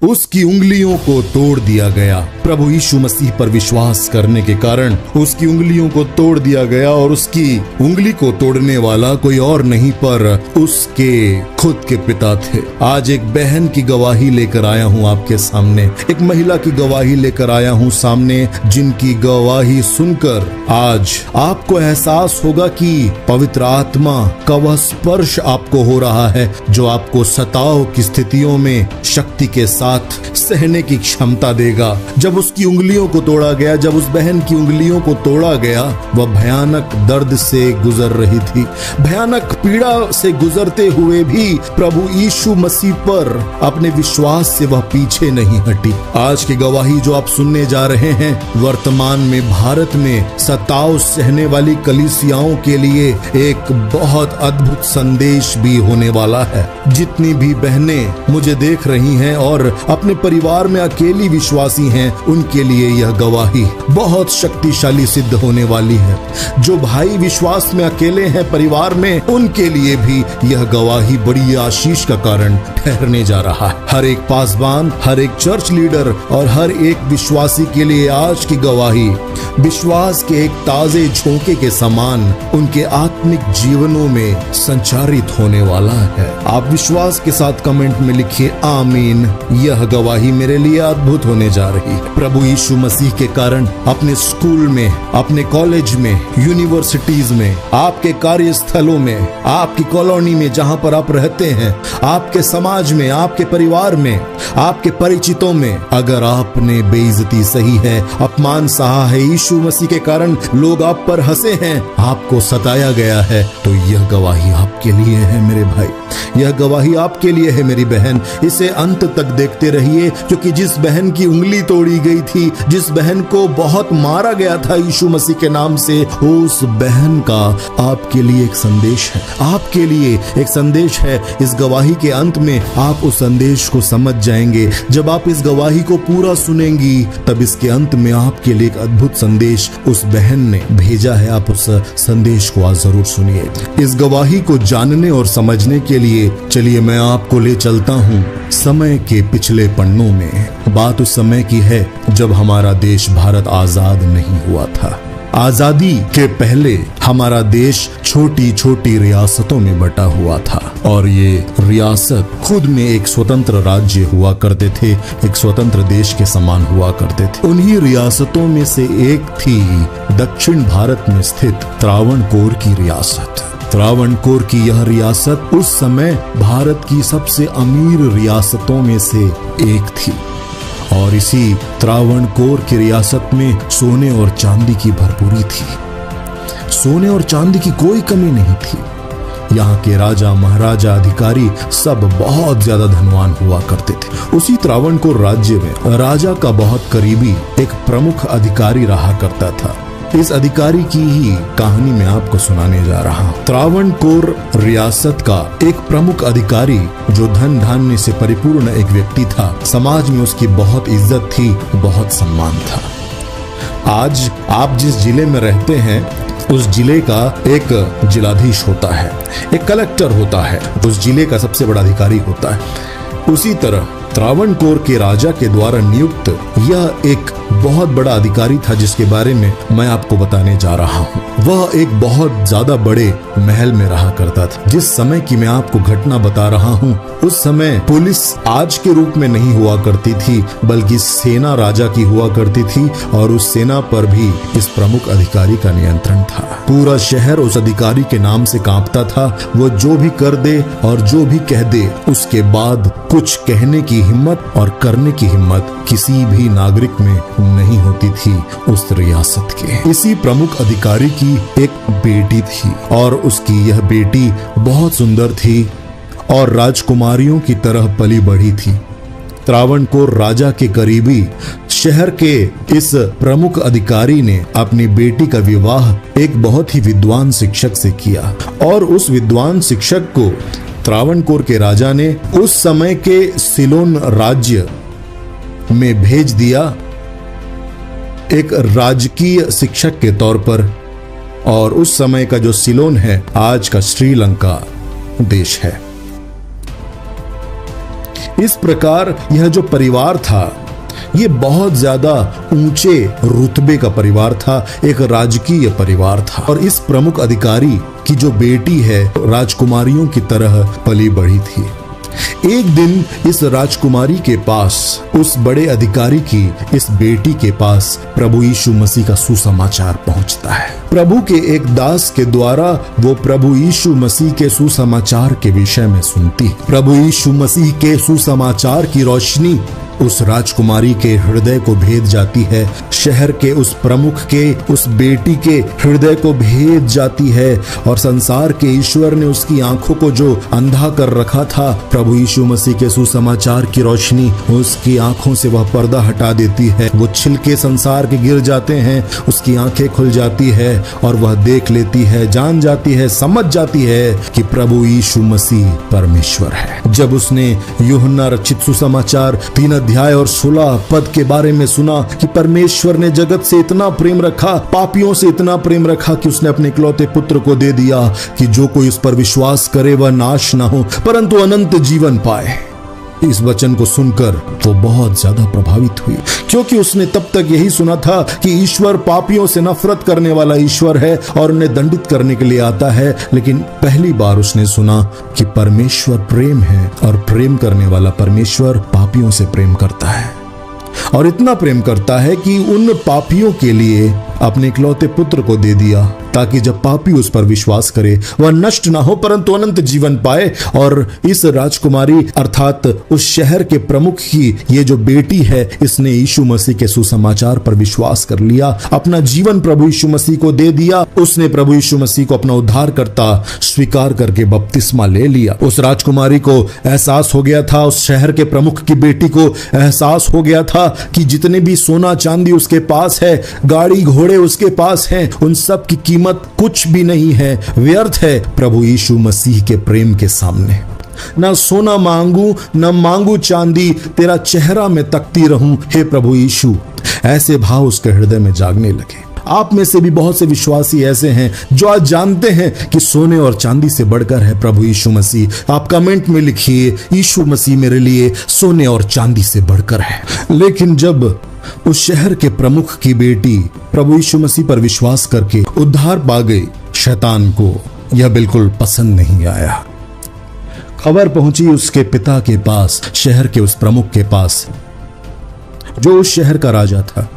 उसकी उंगलियों को तोड़ दिया गया। प्रभु यीशु मसीह पर विश्वास करने के कारण उसकी उंगलियों को तोड़ दिया गया और उसकी उंगली को तोड़ने वाला कोई और नहीं पर उसके खुद के पिता थे। आज एक बहन की गवाही लेकर आया हूं आपके सामने, एक महिला की गवाही लेकर आया हूं सामने, जिनकी गवाही सुनकर आज आपको एहसास होगा कि पवित्र आत्मा का वह स्पर्श आपको हो रहा है जो आपको सताव की स्थितियों में शक्ति के साथ सहने की क्षमता देगा। जब उसकी उंगलियों को तोड़ा गया, जब उस बहन की उंगलियों को तोड़ा गया, वह भयानक दर्द से गुजर रही थी। भयानक पीड़ा से गुजरते हुए भी प्रभु यीशु मसीह पर अपने विश्वास से वह पीछे नहीं हटी। आज की गवाही जो आप सुनने जा रहे हैं, वर्तमान में भारत में सताव सहने वाली कलीसियाओं के लिए एक बहुत अद्भुत संदेश भी होने वाला है। जितनी भी बहनें मुझे देख रही हैं और अपने परिवार में अकेली विश्वासी हैं, उनके लिए यह गवाही बहुत शक्तिशाली सिद्ध होने वाली है। जो भाई विश्वास में अकेले हैं परिवार में, उनके लिए भी यह गवाही बड़ी आशीष का कारण ठहरने जा रहा है। हर एक पासवान, हर एक चर्च लीडर और हर एक विश्वासी के लिए आज की गवाही विश्वास के एक ताजे झोंके के समान उनके आत्मिक जीवनों में संचारित होने वाला है। आप विश्वास के साथ कमेंट में लिखिए आमीन। यह गवाही मेरे लिए अद्भुत होने जा रही है। प्रभु यीशु मसीह के कारण अपने स्कूल में, अपने कॉलेज में, यूनिवर्सिटीज में, आपके कार्यस्थलों में, आपकी कॉलोनी में जहां पर आप रहते हैं, आपके समाज में, आपके परिवार में, आपके परिचितों में, अगर आपने बेइज्जती सही है, अपमान सहा है, यीशु मसीह के कारण लोग आप पर हंसे हैं, आपको सताया गया है, तो यह गवाही आपके लिए है मेरे भाई, यह गवाही आपके लिए है मेरी बहन। इसे अंत तक देखते रहिए, क्योंकि जिस बहन की उंगली तोड़ी गई थी, जिस बहन को बहुत मारा गया था यीशु मसीह के नाम से, उस बहन का आपके लिए एक संदेश है, आपके लिए एक संदेश है। इस गवाही के अंत में आप उस संदेश को समझ जाएंगे। जब आप इस गवाही को पूरा सुनेंगी, तब इसके अंत में आपके लिए एक अद्भुत संदेश उस बहन ने भेजा है। आप उस संदेश को आज जरूर सुनिए। इस गवाही को जानने और समझने के लिए चलिए मैं आपको ले चलता हूँ समय के पिछले पन्नों में। बात उस समय की है जब हमारा देश भारत आजाद नहीं हुआ था। आजादी के पहले हमारा देश छोटी छोटी रियासतों में बटा हुआ था और ये रियासत खुद में एक स्वतंत्र राज्य हुआ करते थे, एक स्वतंत्र देश के समान हुआ करते थे। उन्हीं रियासतों में से एक थी दक्षिण भारत में स्थित त्रावणकोर की रियासत। त्रावणकोर की यह रियासत उस समय भारत की सबसे अमीर रियासतों में से एक थी और इसी त्रावणकोर की रियासत में सोने और चांदी की भरपूरी थी। सोने और चांदी की कोई कमी नहीं थी। यहाँ के राजा, महाराजा, अधिकारी सब बहुत ज्यादा धनवान हुआ करते थे। उसी त्रावणकोर राज्य में राजा का बहुत करीबी एक प्रमुख अधिकारी रहा करता था। इस अधिकारी की ही कहानी मैं आपको सुनाने जा रहा हूँ। त्रावणकोर रियासत का एक प्रमुख अधिकारी जो धन धान्य से परिपूर्ण एक व्यक्ति था, समाज में उसकी बहुत इज्जत थी, बहुत सम्मान था। आज आप जिस जिले में रहते हैं, उस जिले का एक जिलाधीश होता है, एक कलेक्टर होता है, उस जिले का सबसे बड़ा अधिकारी होता है। उसी तरह त्रावणकोर के राजा के द्वारा नियुक्त यह एक बहुत बड़ा अधिकारी था जिसके बारे में मैं आपको बताने जा रहा हूँ। वह एक बहुत ज्यादा बड़े महल में रहा करता था। जिस समय की मैं आपको घटना बता रहा हूँ, उस समय पुलिस आज के रूप में नहीं हुआ करती थी, बल्कि सेना राजा की हुआ करती थी और उस सेना पर भी इस प्रमुख अधिकारी का नियंत्रण था। पूरा शहर उस अधिकारी के नाम से कांपता था। वो जो भी कर दे और जो भी कह दे, उसके बाद कुछ कहने की हिम्मत और करने की हिम्मत किसी भी नागरिक में नहीं होती थी उस रियासत के। इसी प्रमुख अधिकारी की एक बेटी थी और उसकी यह बेटी बहुत सुंदर थी और राजकुमारियों की तरह पली बढ़ी थी। त्रावणकोर राजा के करीबी शहर के इस प्रमुख अधिकारी ने अपनी बेटी का विवाह एक बहुत ही विद्वान शिक्षक से किया और उस विद्वान शिक्षक को त्रावणकोर के राजा ने उस समय के सिलोन राज्य में भेज दिया एक राजकीय शिक्षक के तौर पर। और उस समय का जो सिलोन है आज का श्रीलंका देश है। इस प्रकार यह जो परिवार था ये बहुत ज्यादा ऊंचे रुतबे का परिवार था, एक राजकीय परिवार था। और इस प्रमुख अधिकारी की जो बेटी है राजकुमारियों की तरह पली बढ़ी थी। एक दिन इस राजकुमारी के पास, उस बड़े अधिकारी की इस बेटी के पास प्रभु यीशु मसीह का सुसमाचार पहुंचता है। प्रभु के एक दास के द्वारा वो प्रभु यीशु मसीह के सुसमाचार के विषय में सुनती। प्रभु यीशु मसीह के सुसमाचार की रोशनी उस राजकुमारी के हृदय को भेद जाती है, शहर के उस प्रमुख के, उस बेटी के हृदय को भेद जाती है। और संसार के ईश्वर ने उसकी आंखों को जो अंधा कर रखा था, प्रभु यीशु मसीह के सुसमाचार की रोशनी उसकी आंखों से वह पर्दा हटा देती है। वो छिलके संसार के गिर जाते हैं, उसकी आंखें खुल जाती है और वह देख लेती है, जान जाती है, समझ जाती है कि प्रभु यीशु मसीह परमेश्वर है। जब उसने यूहन्ना रचित सुसमाचार 3 अध्याय और 16 पद के बारे में सुना कि परमेश्वर ने जगत से इतना प्रेम रखा, पापियों से इतना प्रेम रखा कि उसने अपने इकलौते पुत्र को दे दिया कि जो कोई उस पर विश्वास करे वह नाश ना हो परंतु अनंत जीवन पाए। इस वचन को सुनकर वो बहुत ज्यादा प्रभावित हुई, क्योंकि उसने तब तक यही सुना था कि ईश्वर पापियों से नफरत करने वाला ईश्वर है और उन्हें दंडित करने के लिए आता है। लेकिन पहली बार उसने सुना कि परमेश्वर प्रेम है और प्रेम करने वाला परमेश्वर पापियों से प्रेम करता है, और इतना प्रेम करता है कि उन पापियों के लिए अपने इकलौते पुत्र को दे दिया ताकि जब पापी उस पर विश्वास करे वह नष्ट ना हो परंतु अनंत जीवन पाए। और इस राजकुमारी अर्थात उस शहर के प्रमुख की ये जो बेटी है, इसने यीशु मसीह के सुसमाचार पर विश्वास कर लिया, अपना जीवन प्रभु यीशु मसीह को दे दिया। उसने प्रभु यीशु मसीह को अपना उद्धारकर्ता स्वीकार करके बपतिस्मा ले लिया। उस राजकुमारी को एहसास हो गया था, उस शहर के प्रमुख की बेटी को एहसास हो गया था कि जितने भी सोना चांदी उसके पास है, गाड़ी घोड़े उसके पास हैं, उन सब की कीमत कुछ भी नहीं है, व्यर्थ है प्रभु यीशु मसीह के प्रेम के सामने। ना सोना मांगू न मांगू चांदी, तेरा चेहरा में तकती रहूं हे प्रभु यीशु। ऐसे भाव उसके हृदय में जागने लगे। आप में से भी बहुत से विश्वासी ऐसे हैं जो आज जानते हैं कि सोने और चांदी से बढ़कर है प्रभु यीशु मसीह। आप कमेंट में लिखिए, यीशु मसीह मेरे लिए सोने और चांदी से बढ़कर है। लेकिन जब उस शहर के प्रमुख की बेटी प्रभु यीशु मसीह पर विश्वास करके उद्धार पा गई, शैतान को यह बिल्कुल पसंद नहीं आया। खबर पहुंची उसके पिता के पास, शहर के उस प्रमुख के पास जो उस शहर का राजा था,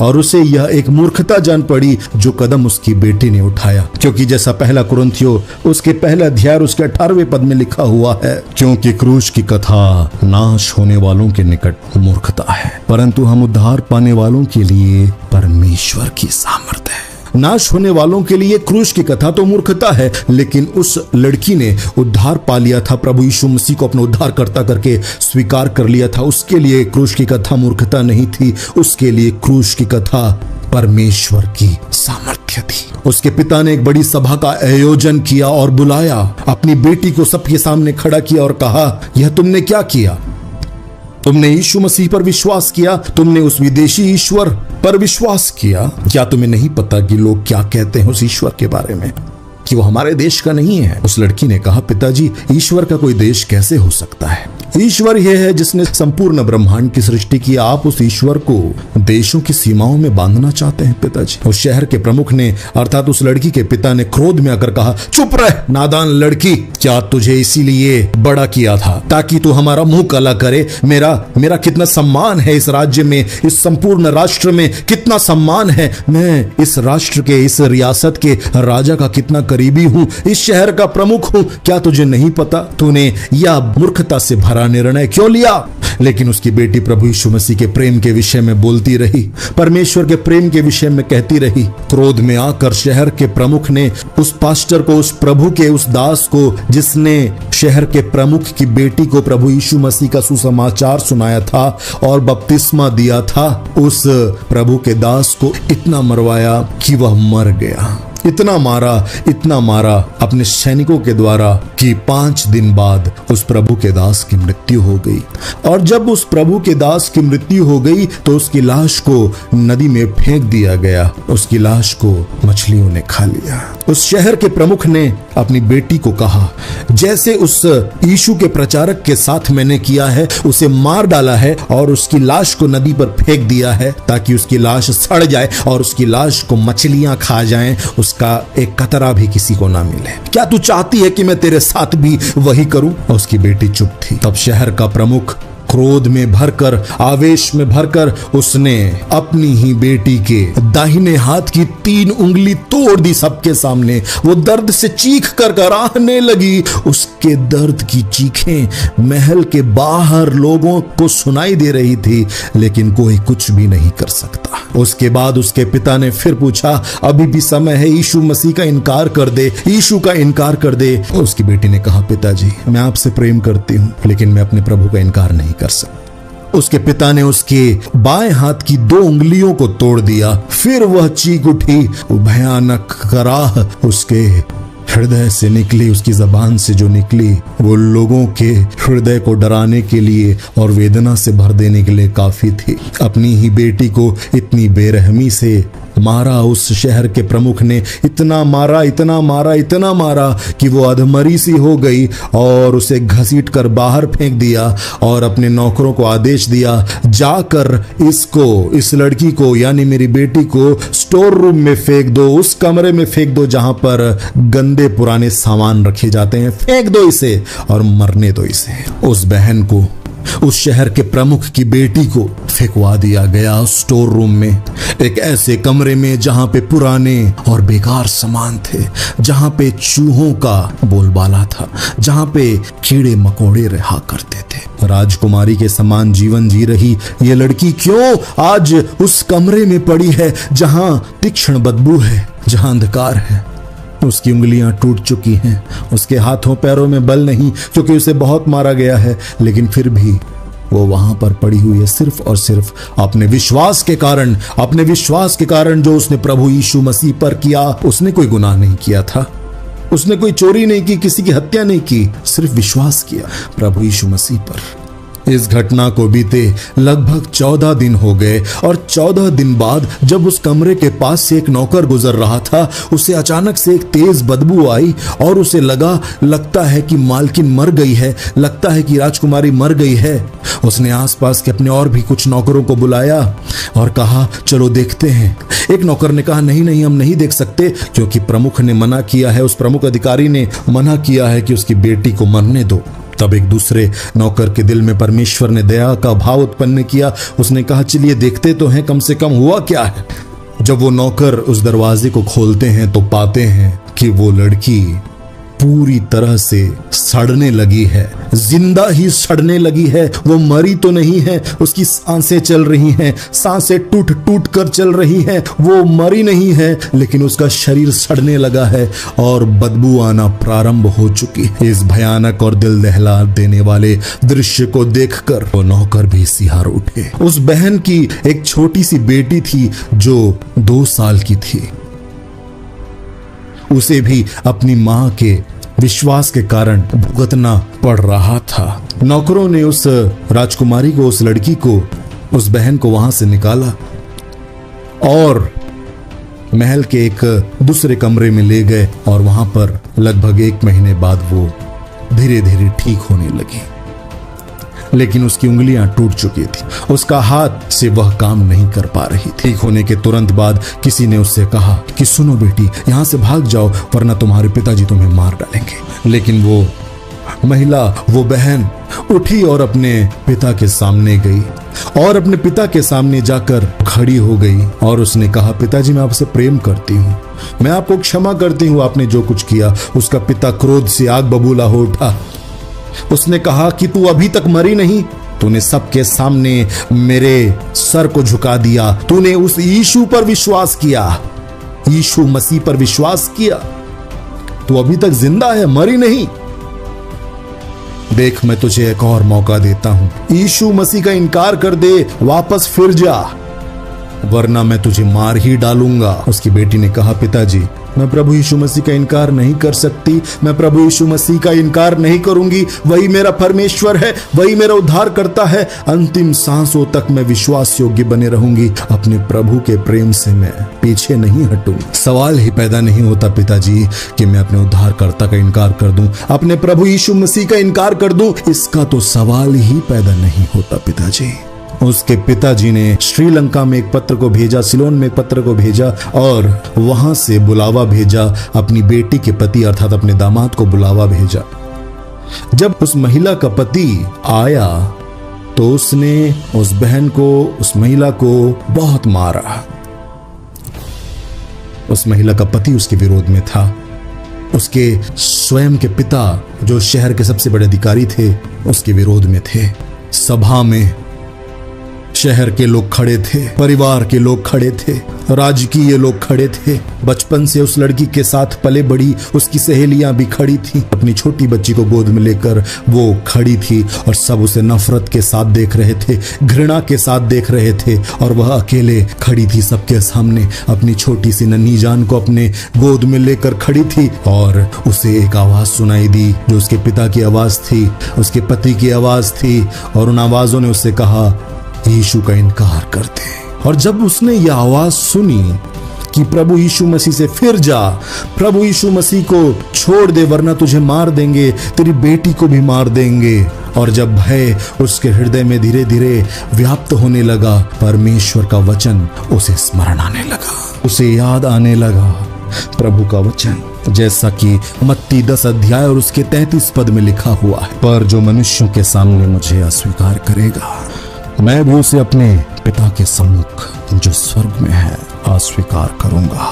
और उसे यह एक मूर्खता जान पड़ी जो कदम उसकी बेटी ने उठाया। क्योंकि जैसा पहला कुरिन्थियों उसके पहले अध्याय उसके 18वें पद में लिखा हुआ है, क्योंकि क्रूस की कथा नाश होने वालों के निकट मूर्खता है परंतु हम उद्धार पाने वालों के लिए परमेश्वर की सामर्थ है। नाश होने वालों के लिए क्रूस की कथा तो मूर्खता है, लेकिन उस लड़की ने उद्धार पा लिया था, प्रभु यीशु मसीह को अपना उद्धारकर्ता करके स्वीकार कर लिया था। उसके लिए क्रूस की कथा मूर्खता नहीं थी, उसके लिए क्रूस की कथा परमेश्वर की सामर्थ्य थी। उसके पिता ने एक बड़ी सभा का आयोजन किया और बुलाया, अपनी बेटी को सबके सामने खड़ा किया और कहा, यह तुमने क्या किया? तुमने यीशु मसीह पर विश्वास किया, तुमने उस विदेशी ईश्वर पर विश्वास किया। क्या तुम्हें नहीं पता कि लोग क्या कहते हैं उस ईश्वर के बारे में, कि वो हमारे देश का नहीं है? उस लड़की ने कहा, पिताजी ईश्वर का कोई देश कैसे हो सकता है? ईश्वर यह है जिसने संपूर्ण ब्रह्मांड की सृष्टि की। आप उस ईश्वर को देशों की सीमाओं में बांधना चाहते हैं पिताजी? उस शहर के प्रमुख ने अर्थात उस लड़की के पिता ने क्रोध में आकर कहा, चुप रह नादान लड़की, क्या तुझे इसीलिए बड़ा किया था ताकि तू हमारा मुंह काला करे? मेरा कितना सम्मान है इस राज्य में, इस संपूर्ण राष्ट्र में कितना सम्मान है। मैं इस राष्ट्र के, इस रियासत के राजा का कितना करीबी हूं, इस शहर का प्रमुख हूं। क्या तुझे नहीं पता? तूने यह मूर्खता से भरा निर्णय क्यों लिया? लेकिन उसकी बेटी प्रभु यीशु मसीह के प्रेम के विषय में बोलती रही, परमेश्वर के प्रेम के विषय में कहती रही। क्रोध में आकर शहर के प्रमुख ने उस पास्टर को, उस प्रभु के उस दास को, जिसने शहर के प्रमुख की बेटी को प्रभु यीशु मसीह का सुसमाचार सुनाया था और बपतिस्मा दिया था, उस प्रभु के दास को इतना मरवाया कि वह मर गया। इतना मारा अपने सैनिकों के द्वारा कि 5 दिन बाद उस प्रभु के दास की मृत्यु हो गई। और जब उस प्रभु के दास की मृत्यु हो गई तो उसकी लाश को नदी में फेंक दिया गया। उसकी लाश को मछलियों ने खा लिया। उस शहर के प्रमुख ने अपनी बेटी को कहा, जैसे उस यीशु के प्रचारक के साथ मैंने किया है, उसे मार डाला है और उसकी लाश को नदी पर फेंक दिया है ताकि उसकी लाश सड़ जाए और उसकी लाश को मछलियां खा जाएं, उसका एक कतरा भी किसी को ना मिले। क्या तू चाहती है कि मैं तेरे साथ भी वही करूं? उसकी बेटी चुप थी। तब शहर का प्रमुख क्रोध में भरकर, आवेश में भरकर उसने अपनी ही बेटी के दाहिने हाथ की 3 उंगली तोड़ दी सबके सामने। वो दर्द से चीख कर कराहने लगी। उसके दर्द की चीखें महल के बाहर लोगों को सुनाई दे रही थी, लेकिन कोई कुछ भी नहीं कर सकता। उसके बाद उसके पिता ने फिर पूछा, अभी भी समय है, यीशु मसीह का इनकार कर दे, यीशु का इनकार कर दे। उसकी बेटी ने कहा, पिताजी मैं आपसे प्रेम करती हूँ, लेकिन मैं अपने प्रभु का इनकार नहीं कर सकती। उसके पिता ने उसके बाएं हाथ की 2 उंगलियों को तोड़ दिया। फिर वह चीख उठी। भयानक कराह उसके हृदय से निकली, उसकी जबान से जो निकली वो लोगों के हृदय को डराने के लिए और वेदना से भर देने के लिए काफी थी। अपनी ही बेटी को इतनी बेरहमी से मारा उस शहर के प्रमुख ने, इतना मारा कि वो अधमरी सी हो गई और उसे घसीट कर बाहर फेंक दिया और अपने नौकरों को आदेश दिया, जाकर इस लड़की को यानी मेरी बेटी को स्टोर रूम में फेंक दो, उस कमरे में फेंक दो जहां पर गंदे पुराने सामान रखे जाते हैं, फेंक दो इसे और मरने दो इसे। उस बहन को, उस शहर के प्रमुख की बेटी को फेंकवा दिया गया स्टोर रूम में, एक ऐसे कमरे में जहां पे पुराने और बेकार सामान थे, जहां पे चूहों का बोलबाला था, जहां पे कीड़े मकोड़े रहा करते थे। राजकुमारी के समान जीवन जी रही ये लड़की क्यों आज उस कमरे में पड़ी है जहां तीक्ष्ण बदबू है, जहां अंधकार है। उसकी उंगलियां टूट चुकी हैं, उसके हाथों पैरों में बल नहीं क्योंकि उसे बहुत मारा गया है, लेकिन फिर भी वो वहां पर पड़ी हुई है सिर्फ और सिर्फ अपने विश्वास के कारण जो उसने प्रभु यीशु मसीह पर किया। उसने कोई गुनाह नहीं किया था, उसने कोई चोरी नहीं की, किसी की हत्या नहीं की, सिर्फ विश्वास किया प्रभु यीशु मसीह पर। इस घटना को बीते लगभग 14 दिन हो गए और 14 दिन बाद जब उस कमरे के पास से एक नौकर गुजर रहा था, उसे अचानक से एक तेज बदबू आई और उसे लगता है कि मालकिन मर गई है, लगता है कि राजकुमारी मर गई है। उसने आसपास के अपने और भी कुछ नौकरों को बुलाया और कहा, चलो देखते हैं। एक नौकर ने कहा, नहीं हम नहीं देख सकते, क्योंकि प्रमुख ने मना किया है, उस प्रमुख अधिकारी ने मना किया है कि उसकी बेटी को मरने दो। तब एक दूसरे नौकर के दिल में परमेश्वर ने दया का भाव उत्पन्न किया। उसने कहा, चलिए देखते तो हैं कम से कम हुआ क्या है। जब वो नौकर उस दरवाजे को खोलते हैं तो पाते हैं कि वो लड़की पूरी तरह से सड़ने लगी है, जिंदा ही सड़ने लगी है। वो मरी तो नहीं है, उसकी सांसें चल रही हैं, सांसें टूट टूट कर चल रही हैं। वो मरी नहीं है, लेकिन उसका शरीर सड़ने लगा है और बदबू आना प्रारंभ हो चुकी है। इस भयानक और दिल दहला देने वाले दृश्य को देखकर वो नौकर भी सिहार उठे। उस बहन की एक छोटी सी बेटी थी जो 2 साल की थी। उसे भी अपनी मां के विश्वास के कारण भुगतना पड़ रहा था। नौकरों ने उस राजकुमारी को, उस लड़की को, उस बहन को वहां से निकाला और महल के एक दूसरे कमरे में ले गए और वहां पर लगभग 1 महीने बाद वो धीरे धीरे ठीक होने लगी। लेकिन उसकी उंगलियां टूट चुकी थी, उसका हाथ से वह काम नहीं कर पा रही थी। ठीक होने के तुरंत बाद किसी ने उससे कहा कि सुनो बेटी, यहां से भाग जाओ वरना तुम्हारे पिताजी तुम्हें मार डालेंगे। लेकिन वो महिला, वो बहन उठी और अपने पिता के सामने गई और अपने पिता के सामने जाकर खड़ी हो गई और उसने कहा, पिताजी मैं आपसे प्रेम करती हूँ, मैं आपको क्षमा करती हूँ, आपने जो कुछ किया। उसका पिता क्रोध से आग बबूला हो उठा। उसने कहा कि तू अभी तक मरी नहीं, तूने सबके सामने मेरे सर को झुका दिया, तूने उस यीशु पर विश्वास किया, यीशु मसीह पर विश्वास किया, तू अभी तक जिंदा है, मरी नहीं। देख मैं तुझे एक और मौका देता हूं, यीशु मसीह का इनकार कर दे, वापस फिर जा, वरना मैं तुझे मार ही डालूंगा। उसकी बेटी ने कहा, पिताजी मैं प्रभु यीशु मसीह का इनकार नहीं कर सकती, मैं प्रभु यीशु मसीह का इनकार नहीं करूंगी। वही मेरा परमेश्वर है, वही मेरा उद्धार करता है। अंतिम सांसों तक मैं विश्वास योग्य बने रहूंगी। अपने प्रभु के प्रेम से मैं पीछे नहीं हटूंगी। सवाल ही पैदा नहीं होता पिताजी कि मैं अपने उद्धारकर्ता का इनकार कर दूं, अपने प्रभु यीशु मसीह का इनकार कर दूं। इसका तो सवाल ही पैदा नहीं होता पिताजी। उसके पिताजी ने श्रीलंका में एक पत्र को भेजा, सिलोन में एक पत्र को भेजा और वहां से बुलावा भेजा। अपनी बेटी के पति अर्थात अपने दामाद को बुलावा भेजा। जब उस महिला का पति आया तो उसने उस बहन को, उस महिला को बहुत मारा। उस महिला का पति उसके विरोध में था। उसके स्वयं के पिता जो शहर के सबसे बड़े अधिकारी थे उसके विरोध में थे। सभा में शहर के लोग खड़े थे, परिवार के लोग खड़े थे, राजकीय लोग खड़े थे। बचपन से उस लड़की के साथ पले बड़ी उसकी सहेलियां भी खड़ी थी। अपनी छोटी बच्ची को गोद में लेकर वो खड़ी थी और सब उसे नफरत के साथ देख रहे थे, घृणा के साथ देख रहे थे। और वह अकेले खड़ी थी सबके सामने, अपनी छोटी सी नन्ही जान को अपने गोद में लेकर खड़ी थी। और उसे एक आवाज सुनाई दी जो उसके पिता की आवाज थी, उसके पति की आवाज थी। और उन आवाजों ने उससे कहा यीशु का इनकार कर दे। और जब उसने यह आवाज सुनी कि प्रभु यीशु मसीह से फिर जा, प्रभु यीशु मसीह को छोड़ दे वरना तुझे मार देंगे, तेरी बेटी को भी मार देंगे। और जब भय उसके हृदय में धीरे धीरे व्याप्त होने लगा, परमेश्वर का वचन उसे स्मरण आने लगा, उसे याद आने लगा प्रभु का वचन, जैसा कि मत्ती 10 अध्याय और उसके 33 पद में लिखा हुआ है, पर जो मनुष्यों के सामने मुझे अस्वीकार करेगा मैं भी उसे अपने पिता के सम्मुख जो स्वर्ग में है अस्वीकार करूंगा।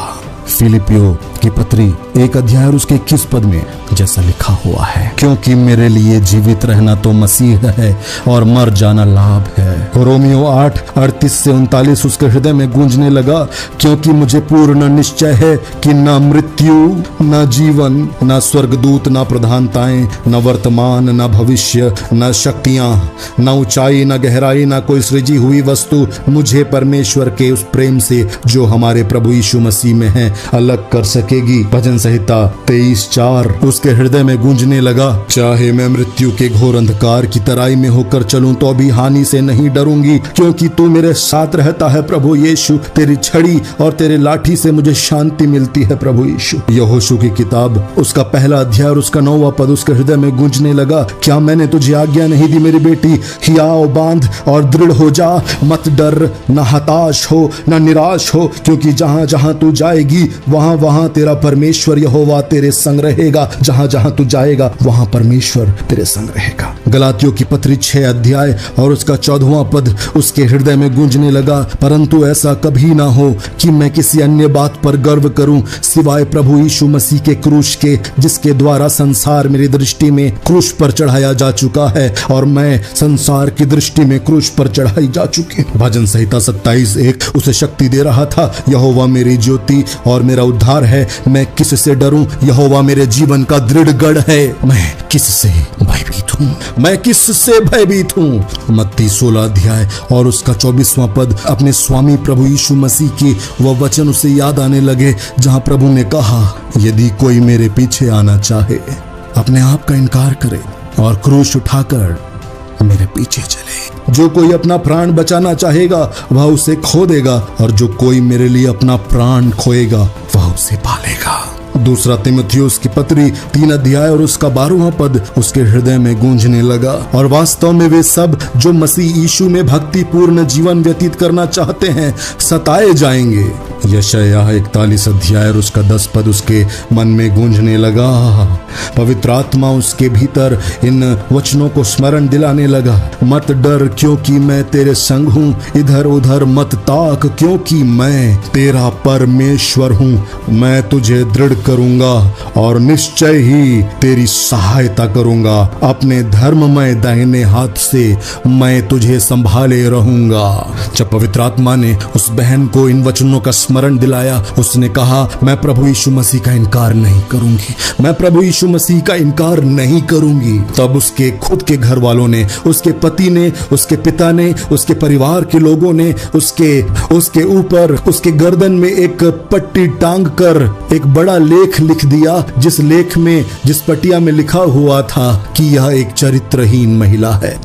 फिलिपियो की पत्री 1 अध्याय और उसके 21 पद में जैसा लिखा हुआ है, क्योंकि मेरे लिए जीवित रहना तो मसीह है और मर जाना लाभ है। रोमियो 8:38 से 39 उसके हृदय में गूंजने लगा, क्योंकि मुझे पूर्ण निश्चय है कि न मृत्यु न जीवन न स्वर्गदूत न प्रधानताएं न वर्तमान न भविष्य न शक्तियां न ऊंचाई न गहराई न कोई सृजी हुई वस्तु मुझे परमेश्वर के उस प्रेम से जो हमारे प्रभु यीशु मसीह में है अलग कर सकेगी। भजन संहिता 23:4 उसके हृदय में गूंजने लगा, चाहे मैं मृत्यु के घोर अंधकार की तराई में होकर चलूं तो भी हानि से नहीं डरूंगी, क्योंकि तू मेरे साथ रहता है प्रभु यीशु। तेरी छड़ी और तेरे लाठी से मुझे शांति मिलती है प्रभु यीशु। यहोशू की किताब उसका 1 अध्याय और उसका 9वां पद उसके हृदय में गूंजने लगा, क्या मैंने तुझे आज्ञा नहीं दी मेरी बेटी, हियाव बांध और दृढ़ हो जा, मत डर, न हताश हो न निराश हो, क्योंकि जहां जहां तू जाएगी वहां वहां तेरा परमेश्वर यहोवा तेरे संग रहेगा। जहां जहां तू जाएगा वहां परमेश्वर तेरे संग रहेगा। गलातियों की पत्री 6 अध्याय और उसका 14वां पद उसके हृदय में गूंजने लगा, परंतु ऐसा कभी ना हो कि मैं किसी अन्य बात पर गर्व करूं सिवाय प्रभु यीशु मसीह के क्रूस के, जिसके द्वारा संसार मेरी दृष्टि में क्रूस पर चढ़ाया जा चुका है और मैं संसार की दृष्टि में क्रूस पर चढ़ाई जा चुकी। भजन संहिता 27:1 उसे शक्ति दे रहा था, यहोवा मेरी ज्योति और मेरा उद्धार है, मैं किससे डरूं, यहोवा मेरे जीवन का दृढ़ गढ़ है, मैं किससे भयभीत हूं, मैं किससे भयभीत हूं। मत्ती 16 अध्याय और उसका 24वां पद अपने स्वामी प्रभु यीशु मसीह की वह वचन उसे याद आने लगे, जहां प्रभु ने कहा, यदि कोई मेरे पीछे आना चाहे अपने आप का इनकार करे और क्रूस उठाकर मेरे पीछे चले। जो कोई अपना प्राण बचाना चाहेगा वह उसे खो देगा, और जो कोई मेरे लिए अपना प्राण खोएगा वह उसे पालेगा। दूसरा तीमुथियुस की पत्री 3 अध्याय और उसका 12वां पद उसके हृदय में गूंजने लगा, और वास्तव में वे सब जो मसीह यीशु में भक्ति पूर्ण जीवन व्यतीत करना चाहते हैं सताए जाएंगे। यशायाह 41 अध्याय और उसका 10 पद उसके मन में गूंजने लगा। पवित्र आत्मा उसके भीतर इन वचनों को स्मरण दिलाने लगा, मत डर क्योंकि मैं तेरे संग हूँ, इधर उधर मत ताक क्योंकि मैं तेरा परमेश्वर हूँ, मैं तुझे दृढ़ करूंगा और निश्चय ही तेरी सहायता करूंगा, अपने धर्ममय दाहिने हाथ से मैं तुझे संभाले रहूंगा। जब पवित्र आत्मा ने उस बहन को इन वचनों का स्मरण दिलाया। उसने कहा, मैं प्रभु यीशु मसीह का इनकार नहीं करूंगी, मैं प्रभु यीशु मसीह का इनकार नहीं करूंगी। तब उसके खुद के घर वालों ने, उसके पति ने, उसके पिता ने, उसके परिवार के लोगों ने उसके ऊपर, उसके गर्दन में एक पट्टी टांग कर एक बड़ा लेख लिख दिया, जिस लेख में, जिस पटिया में लिखा हुआ था कि यह एक चरित्रहीन महिला है।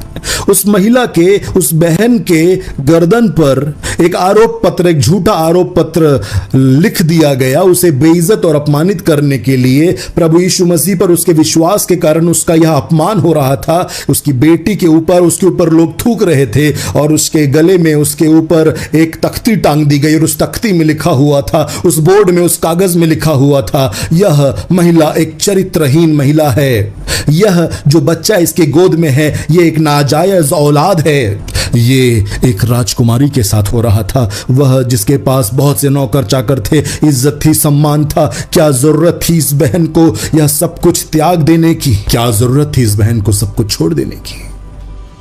उस महिला के, उस बहन के गर्दन पर एक आरोप पत्र, एक झूठा आरोप पत्र लिख दिया गया। उसे बेइज्जत और अपमानित करने के लिए प्रभु यीशु मसीह पर उसके विश्वास के कारण उसका यह अपमान हो रहा था। उसकी बेटी के ऊपर, उसके ऊपर लोग थूक रहे थे और उसके गले में, उसके ऊपर एक तख्ती टांग दी गई और उस तख्ती में लिखा हुआ था, उस बोर्ड में, उस कागज में लिखा हुआ था, यह महिला एक चरित्रहीन महिला है। यह जो बच्चा इसके गोद में है, यह एक नाजायज औलाद है। ये एक राजकुमारी के साथ हो रहा था, वह जिसके पास बहुत से नौकर चाकर थे, इज्जत थी, सम्मान था। क्या जरूरत थी इस बहन को यह सब कुछ त्याग देने की? क्या जरूरत थी इस बहन को सब कुछ छोड़ देने की?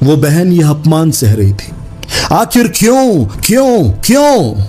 वो बहन यह अपमान सह रही थी। आखिर क्यों क्यों क्यों?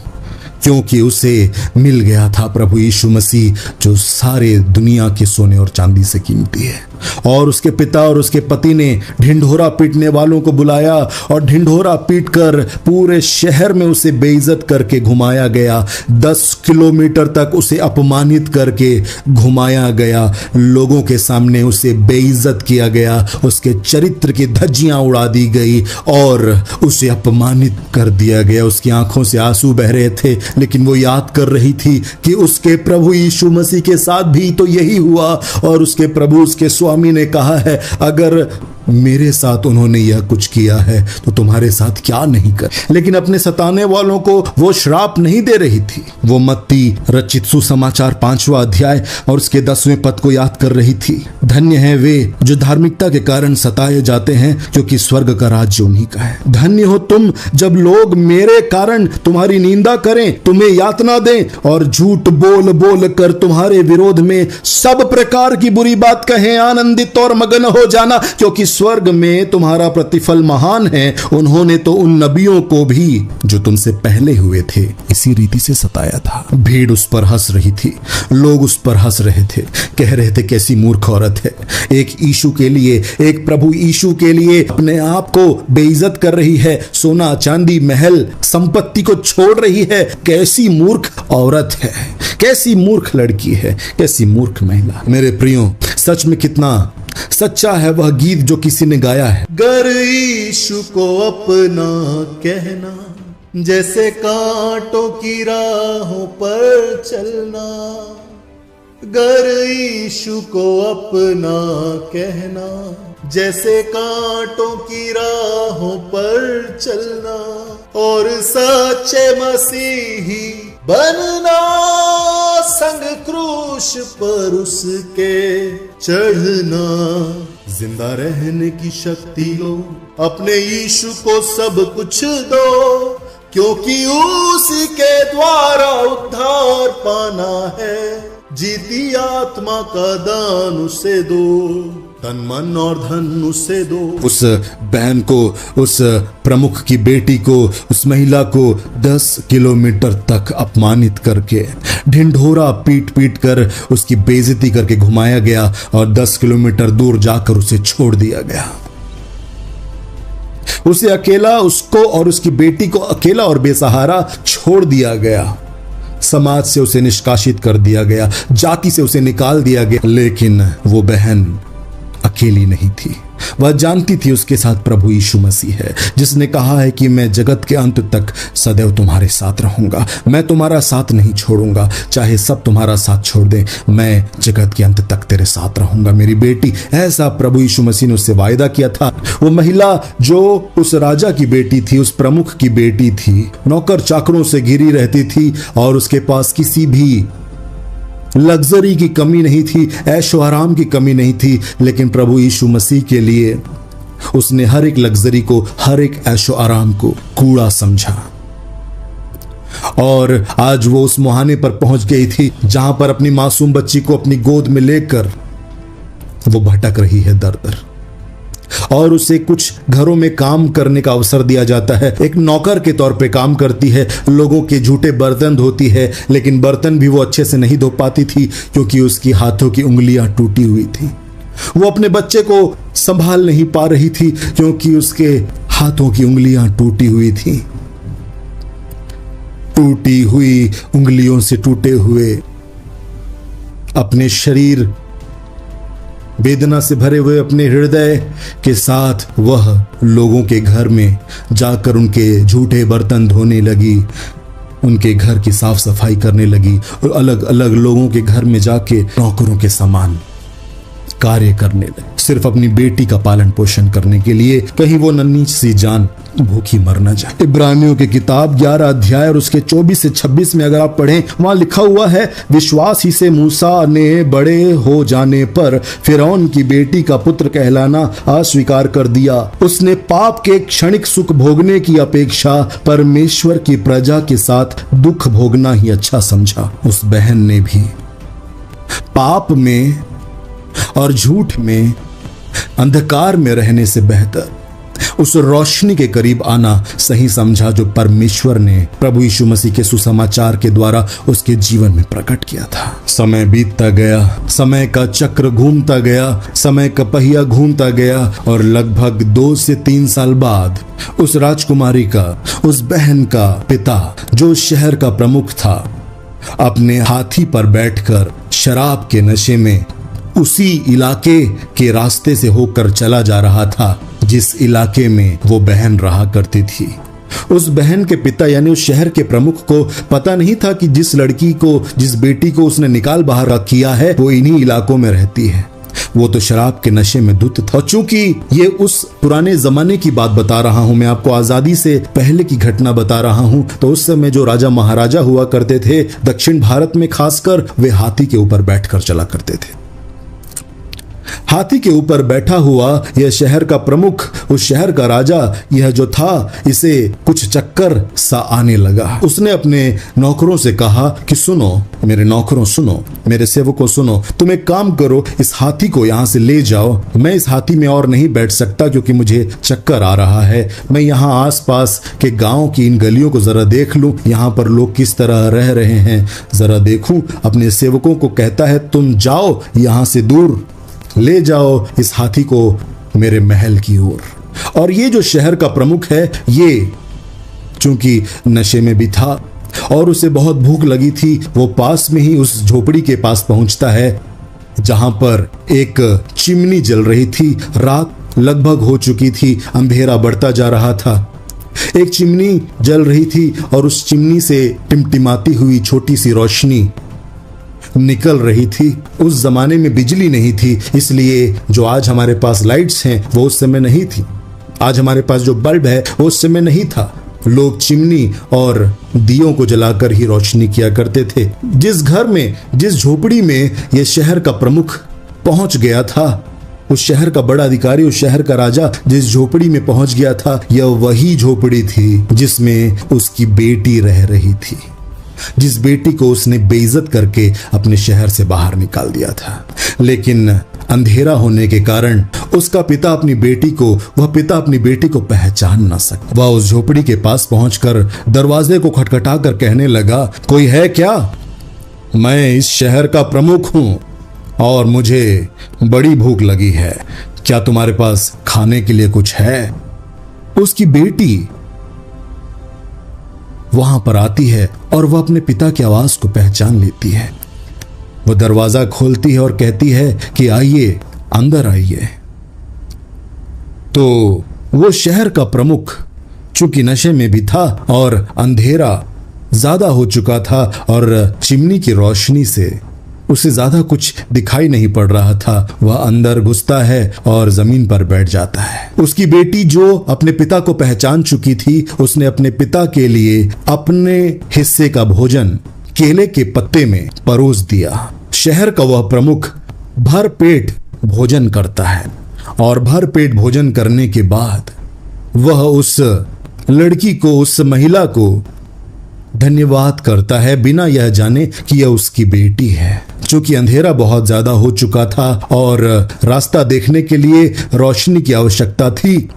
क्योंकि उसे मिल गया था प्रभु यीशु मसीह, जो सारे दुनिया के सोने और चांदी से कीमती है। और उसके पिता और उसके पति ने ढिंढोरा पीटने वालों को बुलाया और ढिंढोरा पीटकर पूरे शहर में उसे बेइज्जत करके घुमाया गया। 10 किलोमीटर तक उसे अपमानित करके घुमाया गया। लोगों के सामने उसे बेइज्जत किया गया, उसके चरित्र की धज्जियां उड़ा दी गई और उसे अपमानित कर दिया गया। उसकी आंखों से आंसू बह रहे थे, लेकिन वो याद कर रही थी कि उसके प्रभु यीशु मसीह के साथ भी तो यही हुआ। और उसके प्रभु, उसके स्वामी ने कहा है, अगर मेरे साथ उन्होंने यह कुछ किया है तो तुम्हारे साथ क्या नहीं कर। लेकिन अपने सताने वालों को वो श्राप नहीं दे रही थी। वो मत्ती रचित सुसमाचार 5वां अध्याय और उसके 10वें पद को याद कर रही थी। धन्य है वे जो धार्मिकता के कारण सताए जाते हैं, क्योंकि स्वर्ग का राज्य उन्हीं का है। धन्य हो तुम जब लोग मेरे कारण तुम्हारी निंदा करें, तुम्हें यातना दें और झूठ बोल बोल कर तुम्हारे विरोध में सब प्रकार की बुरी बात कहें। आनंदित और मगन हो जाना, क्योंकि स्वर्ग में तुम्हारा प्रतिफल महान है। उन्होंने तो उन नबियों को भी जो तुमसे पहले हुए थे इसी रीति से सताया था। भीड़ उस पर हंस रही थी, लोग उस पर हंस रहे थे, कह रहे थे कैसी मूर्ख औरत है। एक यीशु के लिए, एक प्रभु यीशु के लिए अपने आप को बेइज्जत कर रही है, सोना चांदी महल संपत्ति को छोड़ रही है। कैसी मूर्ख औरत है, कैसी मूर्ख लड़की है, कैसी मूर्ख महिला। मेरे प्रियो, सच में कितना सच्चा है वह गीत जो किसी ने गाया है। गर यीशु को अपना कहना, जैसे कांटों की राहों पर चलना। गर यीशु को अपना कहना, जैसे कांटों की राहों पर चलना। और सच्चे मसीही बनना, संग क्रूश पर उसके चढ़ना। जिंदा रहने की शक्ति लो, अपने यीशु को सब कुछ दो, क्योंकि उसी के द्वारा उद्धार पाना है। जीती आत्मा का दान उसे दो, तन मन और धन उसे दो। उस बहन को, उस प्रमुख की बेटी को, उस महिला को 10 किलोमीटर तक अपमानित करके, ढिंढोरा पीट पीट कर उसकी बेइज्जती करके घुमाया गया और 10 किलोमीटर दूर जाकर उसे छोड़ दिया गया। उसे अकेला, उसको और उसकी बेटी को अकेला और बेसहारा छोड़ दिया गया। समाज से उसे निष्कासित कर दिया गया, जाति से उसे निकाल दिया गया। लेकिन वो बहन अकेली नहीं थी। वह जानती थी उसके साथ प्रभु यीशु मसीह है, जिसने कहा है कि मैं जगत के अंत तक सदैव तुम्हारे साथ रहूंगा। मैं तुम्हारा साथ नहीं छोड़ूंगा, चाहे सब तुम्हारा साथ छोड़ दें, मैं जगत के अंत तक तेरे साथ रहूंगा मेरी बेटी। ऐसा प्रभु यीशु मसीह ने उससे वायदा किया था। वो महिला जो उस राजा की बेटी थी, उस प्रमुख की बेटी थी, नौकर चाकरों से घिरी रहती थी और उसके पास किसी भी लग्जरी की कमी नहीं थी, ऐशो आराम की कमी नहीं थी। लेकिन प्रभु यीशु मसीह के लिए उसने हर एक लग्जरी को, हर एक ऐशो आराम को कूड़ा समझा। और आज वो उस मुहाने पर पहुंच गई थी जहां पर अपनी मासूम बच्ची को अपनी गोद में लेकर वो भटक रही है दर दर। और उसे कुछ घरों में काम करने का अवसर दिया जाता है। एक नौकर के तौर पे काम करती है, लोगों के झूठे बर्तन धोती है, लेकिन बर्तन भी वो अच्छे से नहीं धो पाती थी क्योंकि उसकी हाथों की उंगलियां टूटी हुई थी। वो अपने बच्चे को संभाल नहीं पा रही थी क्योंकि उसके हाथों की उंगलियां टूटी हुई थी। टूटी हुई उंगलियों से टूटे हुए अपने शरीर, वेदना से भरे हुए अपने हृदय के साथ वह लोगों के घर में जाकर उनके झूठे बर्तन धोने लगी, उनके घर की साफ सफाई करने लगी और अलग अलग लोगों के घर में जाके नौकरों के समान कार्य करने लगी, सिर्फ अपनी बेटी का पालन पोषण करने के लिए, कहीं वो नन्ही सी जान भूखी मर न जाए। इब्रानियों की किताब 11 अध्याय और उसके 24 से 26 में अगर आप पढ़ें, वहां लिखा हुआ है, विश्वास ही से मूसा ने बड़े हो जाने पर फिरौन की बेटी का पुत्र कहलाना अस्वीकार कर दिया। उसने पाप के क्षणिक सुख भोगने की अपेक्षा परमेश्वर की प्रजा के साथ दुख भोगना ही अच्छा समझा। उस बहन ने भी पाप में और झूठ में, अंधकार में रहने से बेहतर उस रोशनी के करीब आना सही समझा जो परमेश्वर ने प्रभु यीशु मसीह के सुसमाचार के द्वारा उसके जीवन में प्रकट किया था। समय बीतता गया, समय का चक्र घूमता गया, समय का पहिया घूमता गया और लगभग 2 से 3 साल बाद उस राजकुमारी का, उस बहन का पिता जो शहर का प्रमुख था, अपने हाथी पर बैठकर शराब के नशे में उसी इलाके के रास्ते से होकर चला जा रहा था जिस इलाके में वो बहन रहा करती थी। उस बहन के पिता यानी उस शहर के प्रमुख को पता नहीं था कि जिस लड़की को, जिस बेटी को उसने निकाल बाहर किया है, वो इन्हीं इलाकों में रहती है। वो तो शराब के नशे में धुत था। चूंकि ये उस पुराने जमाने की बात बता रहा हूं, मैं आपको आजादी से पहले की घटना बता रहा हूं, तो उस समय जो राजा महाराजा हुआ करते थे दक्षिण भारत में खासकर, वे हाथी के ऊपर बैठकर चला करते थे। हाथी के ऊपर बैठा हुआ यह शहर का प्रमुख, उस शहर का राजा, यह जो था, इसे कुछ चक्कर सा आने लगा। उसने अपने नौकरों से कहा कि सुनो मेरे नौकरों, सुनो मेरे सेवकों, सुनो, तुम एक काम करो, इस हाथी को यहाँ से ले जाओ। मैं इस हाथी में और नहीं बैठ सकता क्योंकि मुझे चक्कर आ रहा है। मैं यहाँ आसपास के गांव की इन गलियों को जरा देख लूं, यहाँ पर लोग किस तरह रह रहे हैं जरा देखूं। अपने सेवकों को कहता है तुम जाओ, यहाँ से दूर ले जाओ इस हाथी को मेरे महल की ओर। और ये जो शहर का प्रमुख है, ये चूंकि नशे में भी था और उसे बहुत भूख लगी थी, वो पास में ही उस झोपड़ी के पास पहुंचता है जहां पर एक चिमनी जल रही थी। रात लगभग हो चुकी थी, अंधेरा बढ़ता जा रहा था। एक चिमनी जल रही थी और उस चिमनी से टिमटिमाती हुई छोटी सी रोशनी निकल रही थी। उस जमाने में बिजली नहीं थी, इसलिए जो आज हमारे पास लाइट्स हैं वो उस समय नहीं थी। आज हमारे पास जो बल्ब है वो उस समय नहीं था। लोग चिमनी और दियों को जलाकर ही रोशनी किया करते थे। जिस घर में, जिस झोपड़ी में यह शहर का प्रमुख पहुंच गया था, उस शहर का बड़ा अधिकारी, उस शहर का राजा जिस झोपड़ी में पहुंच गया था, यह वही झोपड़ी थी जिसमें उसकी बेटी रह रही थी, जिस बेटी को उसने बेइज्जत करके अपने शहर से बाहर निकाल दिया था। लेकिन अंधेरा होने के कारण उसका पिता अपनी बेटी को पहचान न सका। वह उस झोपड़ी के पास पहुंचकर दरवाजे को खटखटाकर कहने लगा, कोई है क्या? मैं इस शहर का प्रमुख हूं और मुझे बड़ी भूख लगी है। क्या तुम्हारे पास खाने के लिए कुछ है? उसकी बेटी वहां पर आती है और वह अपने पिता की आवाज को पहचान लेती है। वो दरवाजा खोलती है और कहती है कि आइए, अंदर आइए। तो वो शहर का प्रमुख चूंकि नशे में भी था और अंधेरा ज्यादा हो चुका था और चिमनी की रोशनी से उसे ज्यादा कुछ दिखाई नहीं पड़ रहा था, वह अंदर घुसता है और जमीन पर बैठ जाता है। उसकी बेटी जो अपने पिता को पहचान चुकी थी, उसने अपने पिता के लिए अपने हिस्से का भोजन केले के पत्ते में परोस दिया। शहर का वह प्रमुख भर पेट भोजन करता है और भर पेट भोजन करने के बाद वह उस लड़की को, उस महिला को धन्यवाद करता है बिना यह जाने कि यह उसकी बेटी है। चूंकि अंधेरा बहुत ज्यादा हो चुका था और रास्ता देखने के लिए रोशनी की आवश्यकता थी,